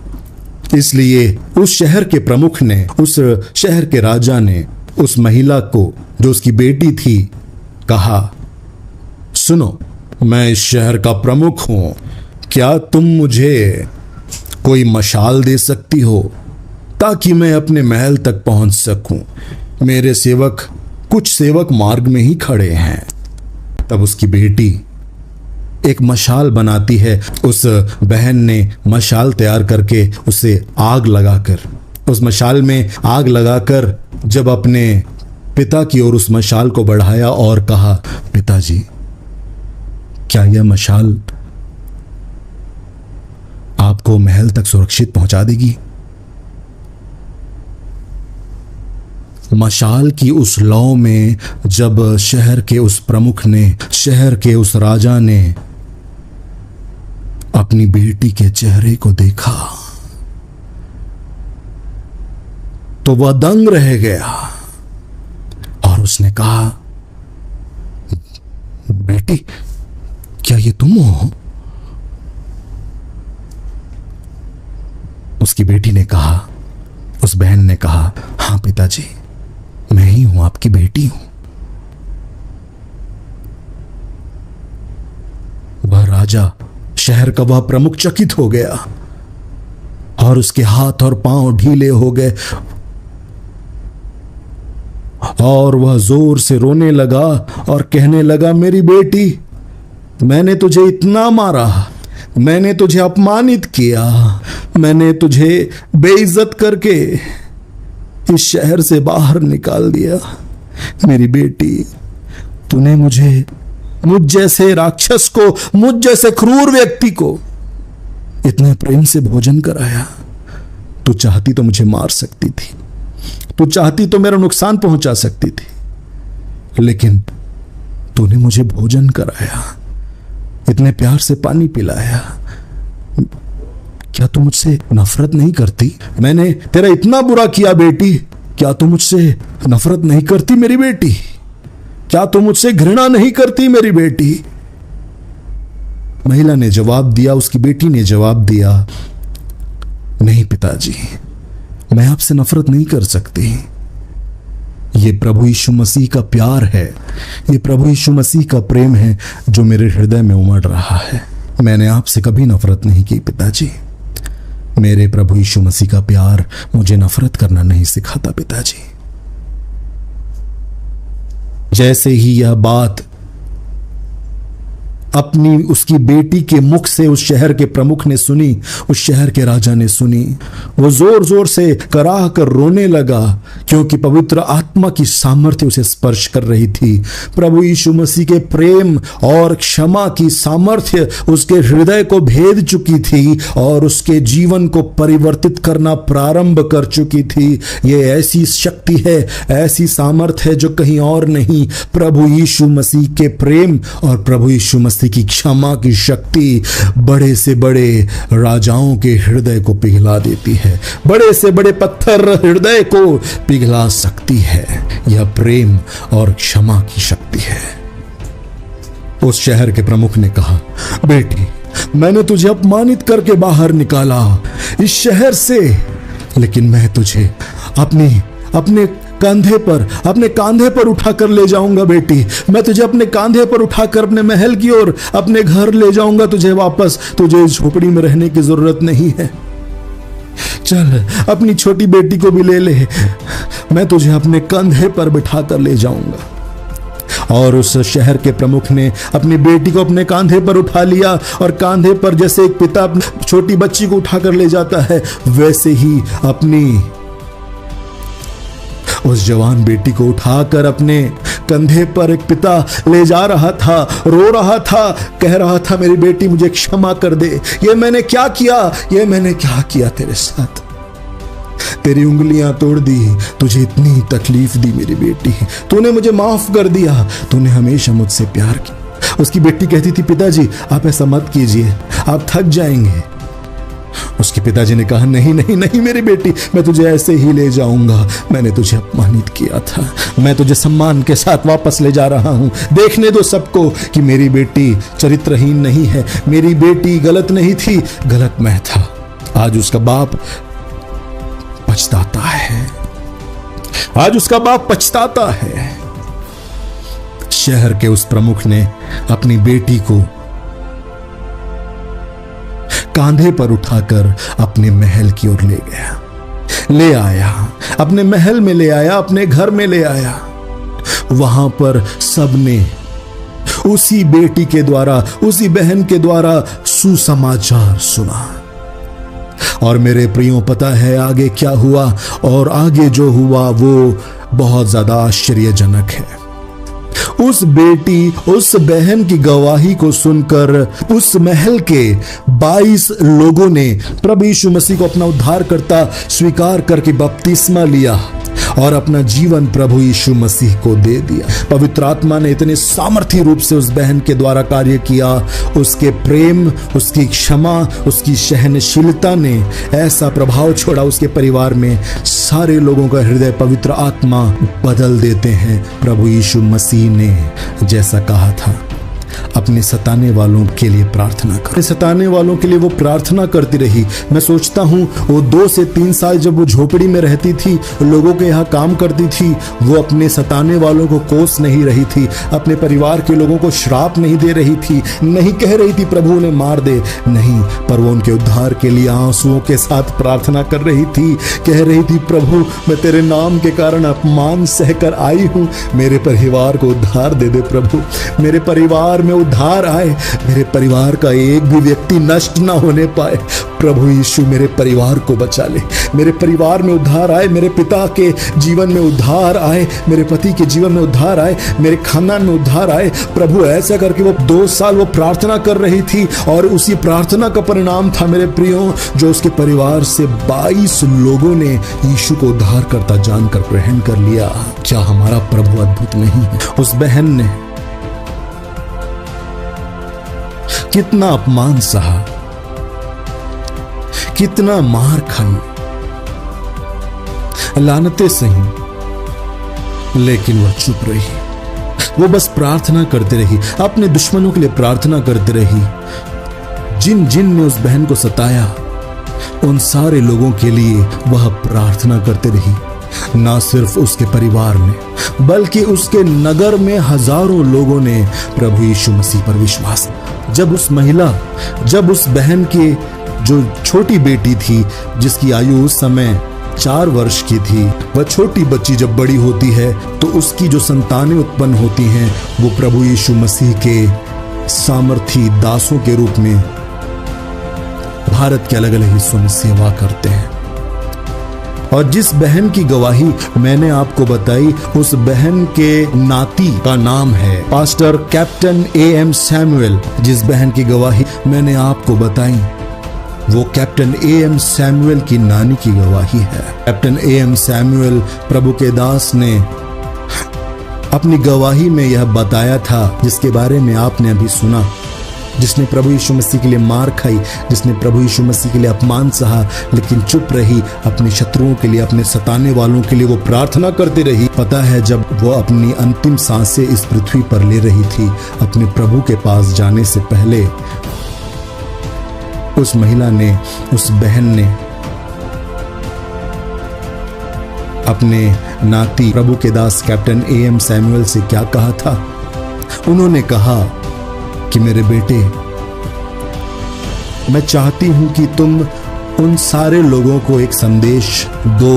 इसलिए उस शहर के प्रमुख ने, उस शहर के राजा ने उस महिला को, जो उसकी बेटी थी, कहा, सुनो, मैं इस शहर का प्रमुख हूं, क्या तुम मुझे कोई मशाल दे सकती हो ताकि मैं अपने महल तक पहुंच सकूं? मेरे कुछ सेवक मार्ग में ही खड़े हैं। तब उसकी बेटी एक मशाल बनाती है। उस बहन ने मशाल तैयार करके उसे आग लगाकर, उस मशाल में आग लगाकर जब अपने पिता की ओर उस मशाल को बढ़ाया और कहा, पिताजी, क्या यह मशाल आपको महल तक सुरक्षित पहुंचा देगी? मशाल की उस लौ में जब शहर के उस प्रमुख ने, शहर के उस राजा ने अपनी बेटी के चेहरे को देखा तो वह दंग रह गया और उसने कहा, बेटी, क्या ये तुम हो? उसकी बेटी ने कहा, उस बहन ने कहा, हाँ पिताजी, मैं ही हूं, आपकी बेटी हूं। वह राजा, शहर का वह प्रमुख चकित हो गया और उसके हाथ और पांव ढीले हो गए और वह जोर से रोने लगा और कहने लगा, मेरी बेटी, मैंने तुझे इतना मारा, मैंने तुझे अपमानित किया, मैंने तुझे बेइज्जत करके इस शहर से बाहर निकाल दिया। मेरी बेटी, तूने मुझ जैसे राक्षस को, मुझ जैसे क्रूर व्यक्ति को इतने प्रेम से भोजन कराया। तू चाहती तो मुझे मार सकती थी, तू चाहती तो मेरा नुकसान पहुंचा सकती थी, लेकिन तूने मुझे भोजन कराया, इतने प्यार से पानी पिलाया। क्या तू मुझसे नफरत नहीं करती? मैंने तेरा इतना बुरा किया बेटी, क्या तू मुझसे नफरत नहीं करती मेरी बेटी? क्या तू मुझसे घृणा नहीं करती मेरी बेटी? महिला ने जवाब दिया, उसकी बेटी ने जवाब दिया, नहीं पिताजी, मैं आपसे नफरत नहीं कर सकती। ये प्रभु यीशु मसीह का प्यार है, ये प्रभु यीशु मसीह का प्रेम है जो मेरे हृदय में उमड़ रहा है। मैंने आपसे कभी नफरत नहीं की पिताजी। मेरे प्रभु यीशु मसीह का प्यार मुझे नफरत करना नहीं सिखाता पिताजी। जैसे ही यह बात अपनी उसकी बेटी के मुख से उस शहर के प्रमुख ने सुनी, उस शहर के राजा ने सुनी, वो जोर जोर से कराह कर रोने लगा, क्योंकि पवित्र आत्मा की सामर्थ्य उसे स्पर्श कर रही थी। प्रभु यीशु मसीह के प्रेम और क्षमा की सामर्थ्य उसके हृदय को भेद चुकी थी और उसके जीवन को परिवर्तित करना प्रारंभ कर चुकी थी। ये ऐसी शक्ति है, ऐसी सामर्थ्य है जो कहीं और नहीं, प्रभु यीशु मसीह के प्रेम और प्रभु यीशु मसीह की क्षमा की शक्ति बड़े से बड़े राजाओं के हृदय को पिघला देती है, बड़े से बड़े पत्थर हृदय को पिघला सकती है। यह प्रेम और क्षमा की शक्ति है। उस शहर के प्रमुख ने कहा, बेटी, मैंने तुझे अपमानित करके बाहर निकाला इस शहर से, लेकिन मैं तुझे अपने कांधे पर उठाकर ले जाऊंगा बेटी। मैं तुझे अपने कांधे पर उठाकर अपने महल की ओर, अपने घर ले जाऊंगा तुझे वापस। तुझे इस झोपड़ी में रहने की जरूरत नहीं है। चल, अपनी छोटी बेटी को भी ले ले, मैं तुझे अपने कंधे पर बिठाकर ले जाऊंगा। और उस शहर के प्रमुख ने अपनी बेटी को अपने कांधे पर उठा लिया और कांधे पर जैसे एक पिता छोटी बच्ची को उठाकर ले जाता है, वैसे ही अपनी उस जवान बेटी को उठाकर अपने कंधे पर एक पिता ले जा रहा था, रो रहा था, कह रहा था, मेरी बेटी मुझे क्षमा कर दे, ये मैंने क्या किया तेरे साथ? तेरी उंगलियां तोड़ दी, तुझे इतनी तकलीफ दी मेरी बेटी, तूने मुझे माफ कर दिया, तूने हमेशा मुझसे प्यार किया। उसकी बेटी कहती थी, पिताजी आप ऐसा मत कीजिए, आप थक जाएंगे। उसके पिताजी ने कहा, नहीं नहीं नहीं मेरी बेटी, मैं तुझे ऐसे ही ले जाऊंगा। मैंने तुझे अपमानित किया था, मैं तुझे सम्मान के साथ वापस ले जा रहा हूं। देखने दो सबको कि मेरी बेटी चरित्रहीन नहीं है, मेरी बेटी गलत नहीं थी, गलत मैं था। आज उसका बाप पछताता है, आज उसका बाप पछताता है। शहर के उस प्रमुख ने अपनी बेटी को कांधे पर उठाकर अपने महल की ओर ले गया, ले आया, अपने महल में ले आया, अपने घर में ले आया। वहां पर सबने उसी बेटी के द्वारा, उसी बहन के द्वारा सुसमाचार सुना। और मेरे प्रियो, पता है आगे क्या हुआ? और आगे जो हुआ वो बहुत ज्यादा आश्चर्यजनक है। उस बेटी, उस बहन की गवाही को सुनकर उस महल के 22 लोगों ने प्रभु यीशु मसीह को अपना उद्धारकर्ता स्वीकार करके बपतिस्मा लिया और अपना जीवन प्रभु यीशु मसीह को दे दिया। पवित्र आत्मा ने इतने सामर्थ्य रूप से उस बहन के द्वारा कार्य किया। उसके प्रेम, उसकी क्षमा, उसकी सहनशीलता ने ऐसा प्रभाव छोड़ा उसके परिवार में। सारे लोगों का हृदय पवित्र आत्मा बदल देते हैं। प्रभु यीशु मसीह ने जैसा कहा था, अपने सताने वालों के लिए प्रार्थना कर। सताने वालों के लिए वो प्रार्थना करती रही। मैं सोचता हूँ वो 2 से 3 साल जब वो झोपड़ी में रहती थी, लोगों के यहाँ काम करती थी, वो अपने सताने वालों को कोस नहीं रही थी, अपने परिवार के लोगों को श्राप नहीं दे रही थी, नहीं कह रही थी प्रभु उन्हें मार दे, नहीं, पर वो उनके उद्धार के लिए आंसुओं के साथ प्रार्थना कर रही थी। कह रही थी, प्रभु मैं तेरे नाम के कारण अपमान सहकर आई हूँ, मेरे परिवार को उद्धार दे दे प्रभु, मेरे परिवार में उद्धार आए, मेरे परिवार का एक भी व्यक्ति नष्ट ना होने पाए। प्रभु यीशु मेरे परिवार को बचा ले, मेरे परिवार में उद्धार आए, मेरे पिता के जीवन में उद्धार आए, मेरे पति के जीवन में उद्धार आए, मेरे खानदान में उद्धार आए। प्रभु ऐसा करके वो 2 साल वो प्रार्थना कर रही थी और उसी प्रार्थना का परिणाम था मेरे प्रियो, जो उसके परिवार से 22 लोगों ने यीशु को उद्धार करता जानकर ग्रहण कर लिया। क्या हमारा प्रभु अद्भुत नहीं है? उस बहन ने कितना अपमान सहा, कितना मार खाई, लानतें सही, लेकिन वह चुप रही। वो बस प्रार्थना करते रही, अपने दुश्मनों के लिए प्रार्थना करते रही। जिन जिन ने उस बहन को सताया, उन सारे लोगों के लिए वह प्रार्थना करते रही। ना सिर्फ उसके परिवार में, बल्कि उसके नगर में हजारों लोगों ने प्रभु यीशु मसीह पर विश्वास। जब उस महिला, जब उस बहन की जो छोटी बेटी थी, जिसकी आयु उस समय 4 वर्ष की थी, वह छोटी बच्ची जब बड़ी होती है तो उसकी जो संतानें उत्पन्न होती हैं, वो प्रभु यीशु मसीह के सामर्थी दासों के रूप में भारत के अलग अलग हिस्सों में सेवा करते हैं। और जिस बहन की गवाही मैंने आपको बताई, उस बहन के नाती का नाम है पास्टर कैप्टन A.M. सैमुअल। जिस बहन की गवाही मैंने आपको बताई, वो कैप्टन A.M. सैमुअल की नानी की गवाही है। Captain A.M. सैमुअल प्रभु के दास ने अपनी गवाही में यह बताया था, जिसके बारे में आपने अभी सुना, जिसने प्रभु यीशु मसीह के लिए मार खाई, जिसने प्रभु यीशु मसीह के लिए अपमान सहा, लेकिन चुप रही। अपने शत्रुओं के लिए, अपने सताने वालों के लिए वो प्रार्थना करती रही। पता है, जब वो अपनी अंतिम सांसें इस पृथ्वी पर ले रही थी, अपने प्रभु के पास जाने से पहले, उस महिला ने, उस बहन ने अपने नाती प्रभु के दास कैप्टन A.M. सैमुअल से क्या कहा था? उन्होंने कहा कि मेरे बेटे, मैं चाहती हूं कि तुम उन सारे लोगों को एक संदेश दो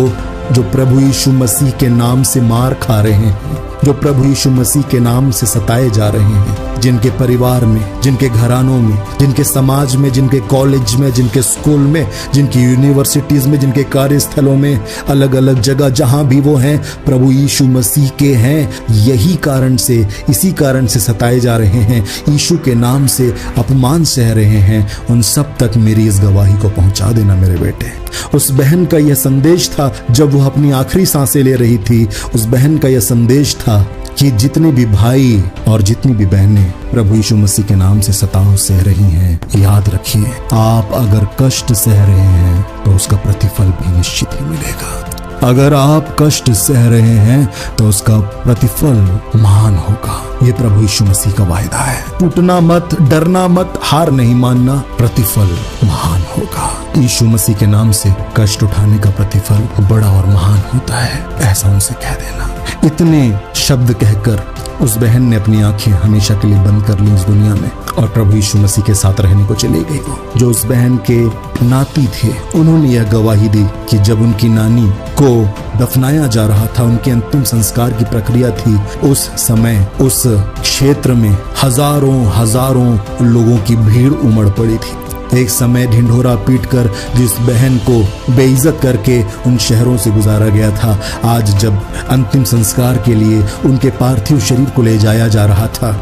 जो प्रभु यीशु मसीह के नाम से मार खा रहे हैं, जो प्रभु यीशु मसीह के नाम से सताए जा रहे हैं, जिनके परिवार में, जिनके घरानों में, जिनके समाज में, जिनके कॉलेज में, जिनके स्कूल में, जिनकी यूनिवर्सिटीज में, जिनके कार्यस्थलों में, अलग अलग जगह जहां भी वो हैं, प्रभु यीशु मसीह के हैं। यही कारण से, इसी कारण से सताए जा रहे हैं, यीशु के नाम से अपमान सह रहे हैं। उन सब तक मेरी इस गवाही को पहुंचा देना मेरे बेटे। उस बहन का यह संदेश था। जब जब वो अपनी आखिरी सांसें ले रही थी, उस बहन का यह संदेश था कि जितने भी भाई और जितनी भी बहनें प्रभु यीशु मसीह के नाम से सताव सह रही हैं, याद रखिए, आप अगर कष्ट सह रहे हैं तो उसका प्रतिफल भी निश्चित ही मिलेगा। अगर आप कष्ट सह रहे हैं तो उसका प्रतिफल महान होगा। ये प्रभु यीशु मसीह का वायदा है। टूटना मत, डरना मत, हार नहीं मानना, प्रतिफल महान होगा। यीशु मसीह के नाम से कष्ट उठाने का प्रतिफल बड़ा और महान होता है, ऐसा उनसे कह देना। इतने शब्द कहकर उस बहन ने अपनी आंखें हमेशा के लिए बंद कर ली इस दुनिया में और प्रभु यीशु मसीह के साथ रहने को चली गई। जो उस बहन के नाती थे, उन्होंने यह गवाही दी कि जब उनकी नानी को दफनाया जा रहा था, उनके अंतिम संस्कार की प्रक्रिया थी, उस समय उस क्षेत्र में हजारों लोगों की भीड़ उमड़ पड़ी थी। एक समय ढिंढोरा पीटकर जिस बहन को बेइज्जत करके उन शहरों से गुजारा गया था, आज जब अंतिम संस्कार के लिए उनके पार्थिव शरीर को ले जाया जा रहा था,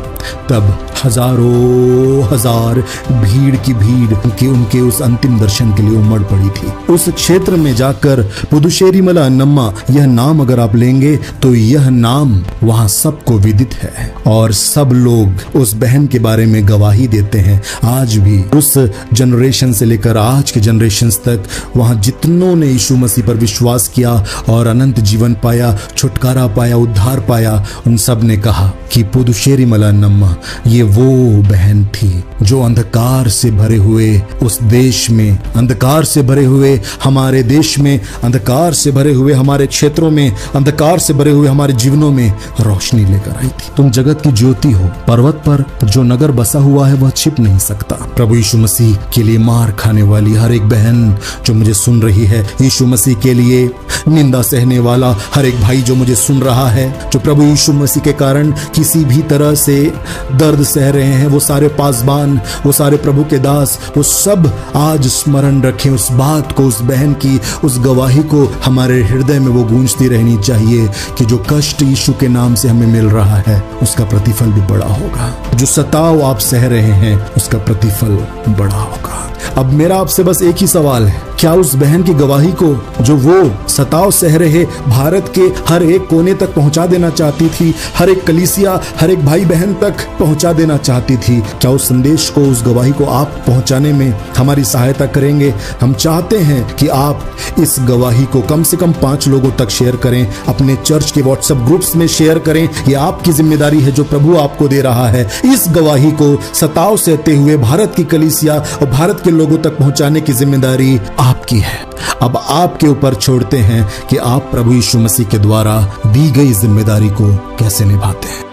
तब हजार भीड़ की भीड़ उनके उस अंतिम दर्शन के लिए उमड़ पड़ी थी। उस क्षेत्र में जाकर पुदुचेरीमला अन्नम्मा यह नाम अगर आप लेंगे तो यह नाम वहां सबको विदित है और सब लोग उस बहन के बारे में गवाही देते हैं। आज भी उस जनरेशन से लेकर आज के जनरेशन तक वहां जितनों ने यीशु मसीह पर विश्वास किया और अनंत जीवन पाया, छुटकारा पाया, उद्धार पाया, उन सब ने कहा कि पुदुचेरीमला अन्नम्मा ये वो बहन थी जो अंधकार से भरे हुए उस देश में, अंधकार से भरे हुए हमारे देश में, अंधकार से भरे हुए हमारे क्षेत्रों में, अंधकार से भरे हुए हमारे जीवनों में रोशनी लेकर आई थी। तुम जगत की ज्योति हो। पर्वत पर जो नगर बसा हुआ है वह छिप नहीं सकता। प्रभु यीशु मसीह के लिए मार खाने वाली हर एक बहन जो मुझे सुन रही है, यीशु मसीह के लिए निंदा सहने वाला हर एक भाई जो मुझे सुन रहा है, जो प्रभु यीशु मसीह के कारण किसी भी तरह से दर्द सह रहे हैं, वो सारे पासबान, वो सारे प्रभु के दास, वो सब आज स्मरण रखें उस बात को, उस बहन की उस गवाही को हमारे हृदय में वो गूंजती रहनी चाहिए कि जो कष्ट यीशु के नाम से हमें मिल रहा है उसका प्रतिफल भी बड़ा होगा। जो सताव आप सह रहे हैं उसका प्रतिफल बड़ा होगा। अब मेरा आपसे बस एक ही सवाल है, क्या उस बहन की गवाही को जो वो सताव सह रहे भारत के हर एक कोने तक पहुंचा देना चाहती थी, हर एक कलीसिया, हर एक भाई बहन तक पहुंचा देना चाहती थी, क्या उस संदेश को, उस गवाही को आप पहुंचाने में हमारी सहायता करेंगे? हम चाहते हैं कि आप इस गवाही को कम से कम 5 लोगों तक शेयर करें, अपने चर्च के व्हाट्सएप ग्रुप्स में शेयर करें। ये आपकी जिम्मेदारी है जो प्रभु आपको दे रहा है। इस गवाही को सताव सहते हुए भारत की कलीसिया और भारत के लोगों तक पहुंचाने की जिम्मेदारी आपकी है। अब आपके ऊपर छोड़ते हैं कि आप प्रभु यीशु मसीह के द्वारा दी गई जिम्मेदारी को कैसे निभाते हैं।